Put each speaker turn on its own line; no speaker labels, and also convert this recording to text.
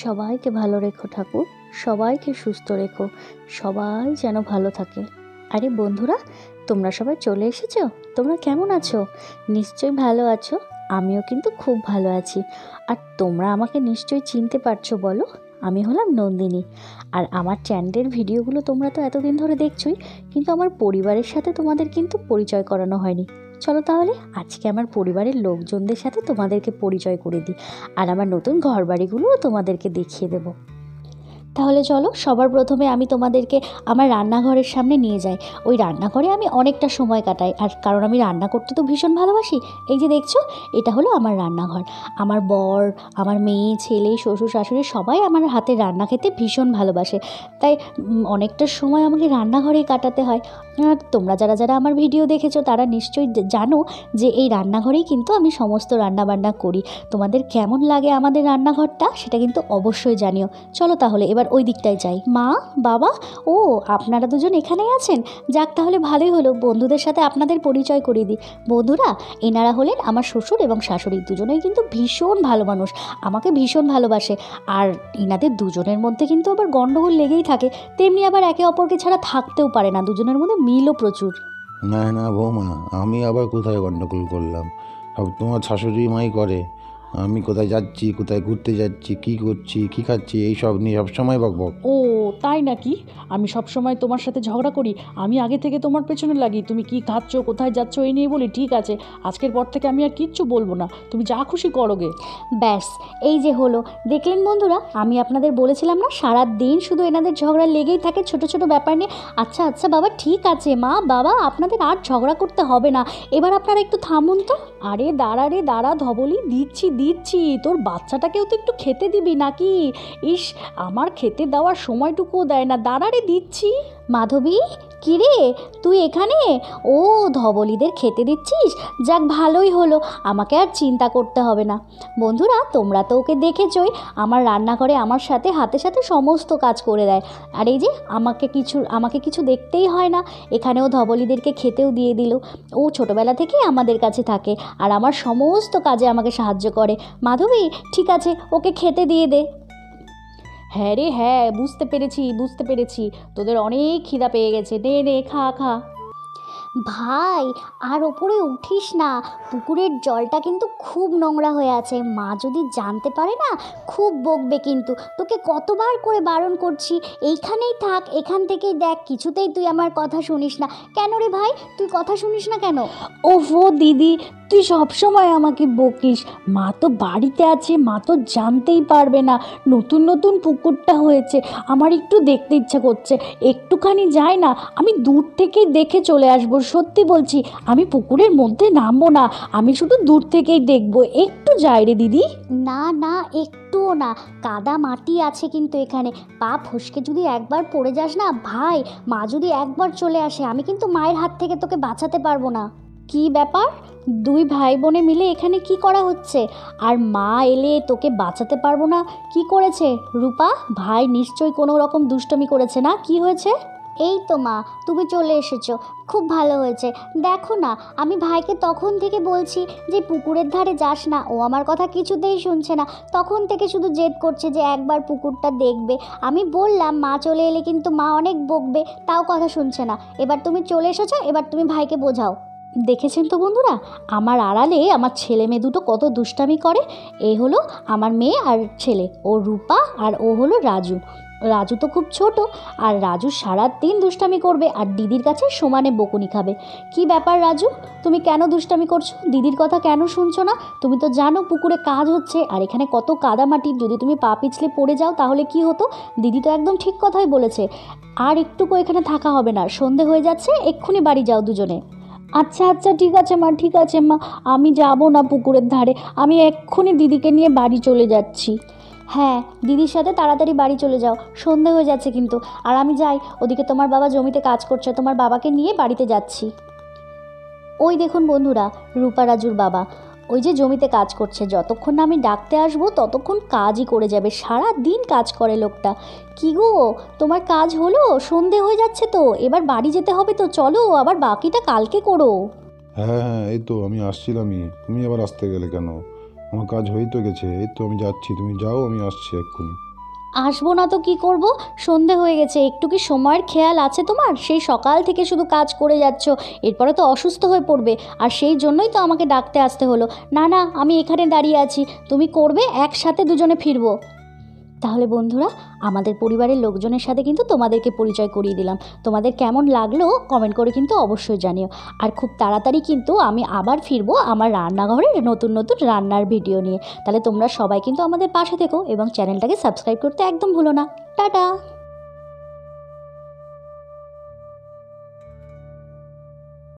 সবাইকে ভালো রেখো ঠাকুর, সবাইকে সুস্থ রেখো, সবাই যেন ভালো থাকে। আরে বন্ধুরা, তোমরা সবাই চলে এসেছো? তোমরা কেমন আছো? নিশ্চয়ই ভালো আছো। আমিও কিন্তু খুব ভালো আছি। আর তোমরা আমাকে নিশ্চয়ই চিনতে পারছো, বলো? আমি হলাম নন্দিনী। আর আমার চ্যানেলের ভিডিওগুলো তোমরা তো এতদিন ধরে দেখছোই, কিন্তু আমার পরিবারের সাথে তোমাদের কিন্তু পরিচয় করানো হয়নি। চলো তাহলে আজকে আমার পরিবারের লোকজনদের সাথে তোমাদেরকে পরিচয় করে দিই, আর আমার নতুন ঘরবাড়িগুলোও তোমাদেরকে দেখিয়ে দেবো। তাহলে চলো, সবার প্রথমে আমি তোমাদেরকে আমার রান্নাঘরের সামনে নিয়ে যাই। ওই রান্নাঘরে আমি অনেকটা সময় কাটাই, আর কারণ আমি রান্না করতে তো ভীষণ ভালোবাসি। এই যে দেখছো, এটা হলো আমার রান্নাঘর। আমার বর, আমার মেয়ে, ছেলে, শ্বশুর শাশুড়ি সবাই আমার হাতের রান্না খেতে ভীষণ ভালোবাসে। তাই অনেকটা সময় আমাকে রান্নাঘরেই কাটাতে হয়। আর তোমরা যারা যারা আমার ভিডিও দেখেছো তারা নিশ্চয়ই জানো যে এই রান্নাঘরেই কিন্তু আমি সমস্ত রান্নাবান্না করি। তোমাদের কেমন লাগে আমাদের রান্নাঘরটা সেটা কিন্তু অবশ্যই জানিও। চলো তাহলে এবার ওই দিকটায় যাই। মা, বাবা, ও আপনারা দুজন এখানেই আছেন? যাক, তাহলে ভালোই হলো, বন্ধুদের সাথে আপনাদের পরিচয় করিয়ে দিই। বন্ধুরা, এনারা হলেন আমার শ্বশুর এবং শাশুড়ি। দুজনেই কিন্তু ভীষণ ভালো মানুষ, আমাকে ভীষণ ভালোবাসে। আর এনাদের দুজনের মধ্যে কিন্তু আবার গণ্ডগোল লেগেই থাকে, তেমনি আবার একে অপরকে ছাড়া থাকতেও পারে না। দুজনের মধ্যে মিলও প্রচুর।
না না বৌমা, আমি আবার কোথায় গণ্ডগোল করলাম? সব তোমার শাশুড়ি মাই করে। আমি কোথায় যাচ্ছি, কোথায় ঘুরতে যাচ্ছি, কি করছি, কি খাচ্ছি, এই সব নিয়ে সবসময় বকবক।
ও তাই নাকি? আমি সব সময় তোমার সাথে ঝগড়া করি? আমি আগে থেকে তোমার পেছনে লাগি, তুমি কি খাচ্ছ, কোথায় যাচ্ছ এই নিয়ে বলি? ঠিক আছে, আজকের পর থেকে আমি আর কিচ্ছু বলবো না, তুমি যা খুশি করোগে।
ব্যাস, এই যে হলো, দেখলেন বন্ধুরা, আমি আপনাদের বলেছিলাম না সারা দিন শুধু এনাদের ঝগড়া লেগেই থাকে ছোট ছোট ব্যাপার নিয়ে। আচ্ছা আচ্ছা বাবা, ঠিক আছে, মা বাবা, আপনাদের আর ঝগড়া করতে হবে না, এবার আপনারা একটু থামুন তো।
আরে দাঁড়া রে দাঁড়া ধবলি, দিচ্ছি দিচ্ছি, তোর বাচ্চাটাকেও তো একটু খেতে দিবি নাকি? ইস, আমার খেতে দেওয়ার সময়টুকুও দেয় না, দাঁড়া রে দিচ্ছি।
মাধবী, কিরে তুই এখানে? ও, ধবলিদের খেতে দিচ্ছিস? যাক, ভালোই হলো, আমাকে আর চিন্তা করতে হবে না। বন্ধুরা, তোমরা তো ওকে দেখেছই, আমার রান্নাঘরে আমার সাথে হাতে সাথে সমস্ত কাজ করে দেয়। আর এই যে আমাকে কিছু দেখতেই হয় না, এখানেও ধবলিদেরকে খেতেও দিয়ে দিল। ও ছোটোবেলা থেকেই আমাদের কাছে থাকে আর আমার সমস্ত কাজে আমাকে সাহায্য করে। মাধবী, ঠিক আছে, ওকে খেতে দিয়ে দে।
হ্যাঁ রে হ্যাঁ, বুঝতে পেরেছি, তোদের অনেক খিদা পেয়ে গেছে, নে নে খা খা।
ভাই, আর ওপরে উঠিস না, পুকুরের জলটা কিন্তু খুব নোংরা হয়ে আছে। মা যদি জানতে পারে না, খুব বকবে কিন্তু। তোকে কতবার করে বারণ করছি, এইখানেই থাক, এখান থেকেই দেখ, কিছুতেই তুই আমার কথা শুনিস না। কেন রে ভাই, তুই কথা শুনিস না কেন?
ওফো দিদি, তুই সবসময় আমাকে বকিস। মা তো বাড়িতে আছে, মা তো জানতেই পারবে না। নতুন নতুন পুকুরটা হয়েছে, আমার একটু দেখতে ইচ্ছা করছে, একটুখানি যাই না, আমি দূর থেকেই দেখে চলে আসবো। সত্যি বলছি, আমি পুকুরের মধ্যে নামবো না, আমি শুধু দূর থেকেই দেখবো। একটু যাই রে দিদি।
না না, একটুও না, কাদা মাটি আছে কিন্তু এখানে। পা ফসকে যদি একবার পড়ে যাস না ভাই, মা যদি একবার চলে আসে, আমি কিন্তু মায়ের হাত থেকে তোকে বাঁচাতে পারবো না। কি ব্যাপার, দুই ভাই বোনে মিলে এখানে কি করা হচ্ছে? আর মা এলে তোকে বাঁচাতে পারবো না কি করেছে? রূপা, ভাই নিশ্চয়ই কোনো রকম দুষ্টমি করেছে না? কি হয়েছে? এই তো মা, তুমি চলে এসেছো, খুব ভালো হয়েছে। দেখো না, আমি ভাইকে তখন থেকে বলছি যে পুকুরের ধারে যাস না, ও আমার কথা কিছুতেই শুনছে না। তখন থেকে শুধু জেদ করছে যে একবার পুকুরটা দেখবে। আমি বললাম মা চলে এলে কিন্তু মা অনেক বকবে, তাও কথা শুনছে না। এবার তুমি চলে এসেছো, এবার তুমি ভাইকে বোঝাও। দেখেছেন তো বন্ধুরা, আমার আড়ালে আমার ছেলে মেয়ে দুটো কত দুষ্টামি করে। এই হলো আমার মেয়ে আর ছেলে, ও রূপা আর ও হলো রাজু। রাজু তো খুব ছোট, আর রাজু সারা দিন দুষ্টামি করবে আর দিদির কাছে সমানে বকুনি খাবে। কি ব্যাপার রাজু, তুমি কেন দুষ্টামি করছো? দিদির কথা কেন শুনছো না? তুমি তো জানো পুকুরে কাজ হচ্ছে আর এখানে কত কাদামাটি, যদি তুমি পা পিছলে পড়ে যাও তাহলে কি হতো? দিদি তো একদম ঠিক কথাই বলেছে। আর একটুকু এখানে থাকা হবে না, সন্ধে হয়ে যাচ্ছে, এক্ষুনি বাড়ি যাও দুজনে।
আচ্ছা আচ্ছা, ঠিক আছে মা, ঠিক আছে মা, আমি যাব না পুকুরের ধারে, আমি এক্ষুনি দিদিকে নিয়ে বাড়ি চলে যাচ্ছি।
হ্যাঁ, দিদির সাথে তাড়াতাড়ি বাড়ি চলে যাও, সন্ধে হয়ে যাচ্ছে কিন্তু। আর আমি যাই, ওদিকে তোমার বাবা জমিতে কাজ করছে, তোমার বাবাকে নিয়ে বাড়িতে যাচ্ছি। ওই দেখুন বন্ধুরা, রূপা রাজুর বাবা ওই যে জমিতে কাজ করছে। যতক্ষণ না আমি ডাকতে আসবো ততক্ষণ কাজই করে যাবে, সারা দিন কাজ করে লোকটা। কি গো, তোমার কাজ হলো? সন্ধে হয়ে যাচ্ছে তো, এবার বাড়ি যেতে হবে তো, চলো, আবার বাকিটা কালকে করো।
হ্যাঁ হ্যাঁ, এই তো আমি আসছিলামই, তুমি আবার আসতে গেলে কেন? আমার কাজ হয়েই তো গেছে, এই তো আমি যাচ্ছি, তুমি যাও, আমি আসছি এক্ষুনি।
আসবো না তো কি করব, সন্ধে হয়ে গেছে, একটু কি সময়ের খেয়াল আছে তোমার? সেই সকাল থেকে শুধু কাজ করে যাচ্ছ, এরপরে তো অসুস্থ হয়ে পড়বে, আর সেই জন্যই তো আমাকে ডাকতে আসতে হলো। না না, আমি এখানে দাঁড়িয়ে আছি, তুমি করবে, একসাথে দুজনে ফিরবো। তাহলে বন্ধুরা, আমাদের পরিবারের লোকজনের সাথে কিন্তু তোমাদেরকে পরিচয় করিয়ে দিলাম। তোমাদের কেমন লাগলো কমেন্ট করে কিন্তু অবশ্যই জানিও। আর খুব তাড়াতাড়ি কিন্তু আমি আবার ফিরবো আমার রান্নাঘরের নতুন নতুন রান্নার ভিডিও নিয়ে। তাহলে তোমরা সবাই কিন্তু আমাদের পাশে থেকো এবং চ্যানেলটাকে সাবস্ক্রাইব করতে একদম ভুলো না। টাটা।